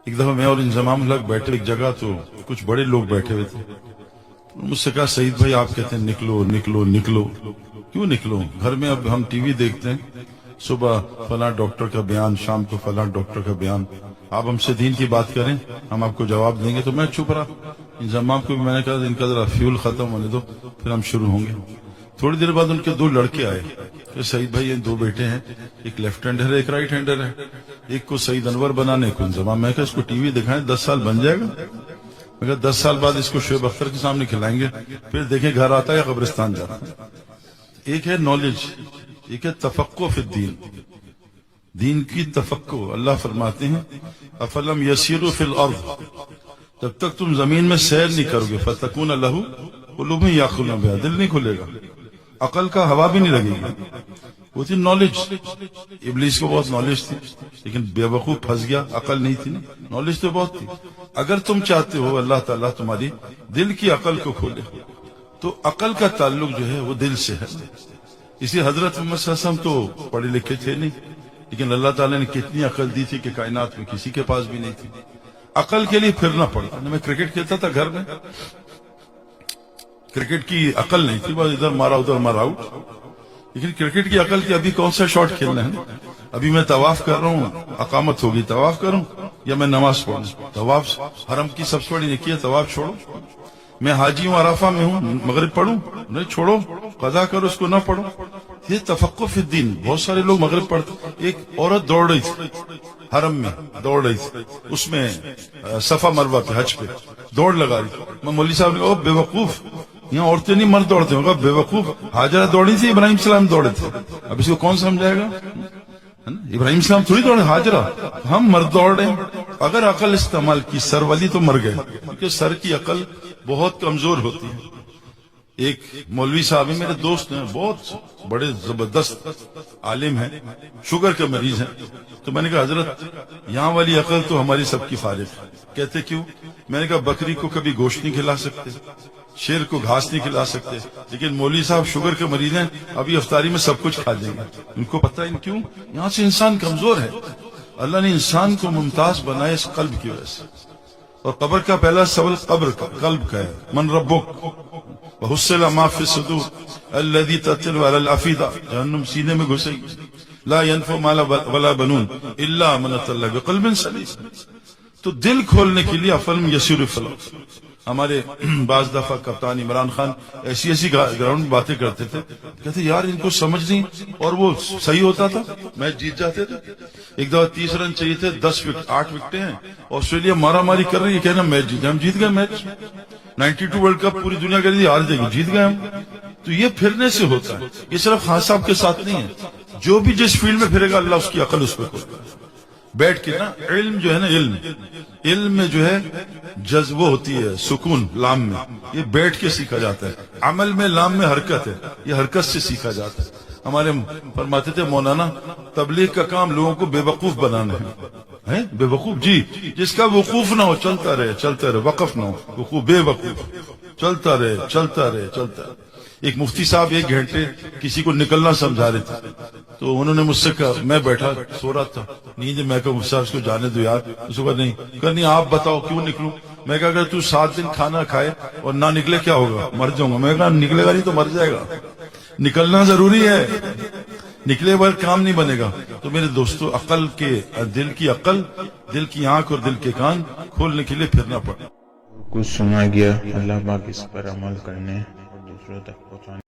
ایک دفعہ میں اور انضمام الحق بیٹھے ایک جگہ، تو کچھ بڑے لوگ بیٹھے ہوئے تھے. مجھ سے کہا سعید بھائی آپ کہتے ہیں نکلو نکلو نکلو. کیوں نکلو؟ گھر میں اب ہم ٹی وی دیکھتے ہیں، صبح فلاں ڈاکٹر کا بیان، شام کو فلاں ڈاکٹر کا بیان. آپ ہم سے دین کی بات کریں، ہم آپ کو جواب دیں گے. تو میں چپ رہا. انضمام کو بھی میں نے کہا ان کا ذرا فیول ختم ہونے دو، پھر ہم شروع ہوں گے. تھوڑی دیر بعد ان کے دو لڑکے آئے کہ سعید بھائی یہ دو بیٹے ہیں، ایک لیفٹ ہینڈر ہے ایک رائٹ ہینڈر ہے، ایک کو سعید انور بنانے کو انضمام. میں کہا اس کو ٹی وی دکھائیں، 10 سال بن جائے گا. میں کہا 10 سال بعد اس کو شعیب اختر کے سامنے کھلائیں گے، پھر دیکھیں گھر آتا ہے یا قبرستان جاتا ہے. ایک ہے نالج، ایک ہے تفقہ فی الدین، دین کی تفقہ. اللہ فرماتے ہیں افلم یسیروا فی الارض، جب تک تم زمین میں سیر نہیں کرو گے، فتکون لہ قلوب یعقلون بہا، دل نہیں کھلے گا، عقل کا ہوا بھی نہیں لگے گی. وہ تھی نالج. ابلیس کو بہت نالج تھی لیکن بے وقوف پھنس گیا، عقل نہیں تھی نا. نالج تو بہت تھی. اگر تم چاہتے ہو اللہ تعالیٰ تمہاری دل کی عقل کو کھولے، تو عقل کا تعلق جو ہے وہ دل سے ہے. اسی حضرت محمد صلی اللہ علیہ وسلم تو پڑھے لکھے تھے نہیں، لیکن اللہ تعالیٰ نے کتنی عقل دی تھی کہ کائنات میں کسی کے پاس بھی نہیں تھی. عقل کے لیے پھرنا پڑا. میں کرکٹ کھیلتا تھا گھر میں، کرکٹ کی عقل نہیں تھی، بس ادھر مارا ادھر مارا آؤٹ. لیکن کرکٹ کی عقل کی ابھی کون سا شاٹ کھیلنا ہے. ابھی میں طواف کر رہا ہوں، اقامت ہوگی، طواف کروں یا میں نماز پڑھوں. طواف حرم کی سب سے بڑی نیکی ہے، طواف چھوڑو. میں حاجی ہوں، عرفہ میں ہوں، مغرب پڑھوں؟ نہیں، چھوڑو، قضا کرو، اس کو نہ پڑھو. یہ تفقہ فی الدین. بہت سارے لوگ مغرب پڑھتے. ایک عورت دوڑ رہی تھی حرم میں، دوڑ رہی تھی، اس میں صفا مروہ پہ، حج پہ دوڑ لگا رہی تھی. میں مولوی صاحب نے کہا بے وقوف، یہاں عورتیں نہیں مرد دوڑتے ہوں گا. بے وقوف، ہاجرہ دوڑی تھی، ابراہیم السلام دوڑے تھے. اب اس کو کون سمجھائے گا؟ ابراہیم السلام تھوڑی دوڑے، ہاجرہ. ہم مرد دوڑ رہے ہیں. اگر عقل استعمال کی سر والی تو مر گئے، کیونکہ سر کی عقل بہت کمزور ہوتی ہے. ایک مولوی صاحب ہیں، میرے دوست ہیں، بہت بڑے زبردست عالم ہیں، شوگر کے مریض ہیں. تو میں نے کہا حضرت یہاں والی عقل تو ہماری سب کی فارغ ہے. کہتے کیوں؟ میں نے کہا بکری کو کبھی گوشت نہیں کھلا سکتے، شیر کو گھاس نہیں کھلا سکتے، لیکن مولوی صاحب شوگر کے مریض ہیں، ابھی افطاری میں سب کچھ کھا دیں گے. ان کو پتہ ہے کیوں؟ یہاں سے انسان کمزور ہے. اللہ نے انسان کو ممتاز بنایا اس قلب کی وجہ سے. اور قبر کا پہلا سوال قبر کا، قلب کا ہے. من ربک وحصل ما فی الصدور الذی تطل علی الافئدہ. جہنم سینے میں گھسے گی. لا ينفع مال ولا بنون الا من اتى الله بقلب سلیم. تو دل کھولنے کے لیے افلم یسیر فی الارض. ہمارے بعض دفعہ کپتان عمران خان ایسی گراؤنڈ باتیں کرتے تھے، کہتے یار ان کو سمجھ نہیں، اور وہ صحیح ہوتا تھا، میچ جیت جاتے تھے. ایک دفعہ 30 رن چاہیے تھے، 8 وکٹیں ہیں، آسٹریلیا مارا ماری کر رہی ہے، کہنا میچ جیتے، ہم جیت گئے. میچ 92 ورلڈ کپ پوری دنیا کہہ رہی ہار جائے گی، جیت گئے ہم. تو یہ پھرنے سے ہوتا ہے. یہ صرف خان صاحب کے ساتھ نہیں ہے، جو بھی جس فیلڈ میں پھرے گا اللہ اس کی عقل اس پہ کھولے گا. بیٹھ کے نا علم جو ہے نا، علم میں جو ہے جذبہ ہوتی ہے، سکون لام میں، یہ بیٹھ کے سیکھا جاتا ہے. عمل میں لام میں حرکت ہے، یہ حرکت سے سیکھا جاتا ہے. ہمارے فرماتے تھے مولانا تبلیغ کا کام لوگوں کو بے وقوف بنانا ہے. بے وقوف جی، جس کا وقوف نہ ہو چلتا رہے چلتا رہے، وقف نہ ہو، وقوف بے وقوف چلتا رہے چلتا رہے چلتا رہے. ایک مفتی صاحب 1 گھنٹے کسی کو نکلنا سمجھا رہے تھے، تو انہوں نے مجھ سے کہا، میں بیٹھا سو رہا تھا نیند، میں کہا مفتی صاحب اس کو جانے دو یار. اس کو نہیں آپ بتاؤ کیوں نکلوں. میں کہا اگر تو 7 دن کھانا کھائے اور نہ نکلے کیا ہوگا؟ مر جاؤں گا. میں کہا نکلے گا نہیں تو مر جائے گا. نکلنا ضروری ہے، نکلے بغیر کام نہیں بنے گا. تو میرے دوستو عقل کے، دل کی عقل، دل کی آنکھ اور دل کے کان کھولنے کے لیے پھرنا پڑا. کچھ سنا گیا، اللہ پاک اس پر عمل کرنے اور دوسروں تک پہنچانے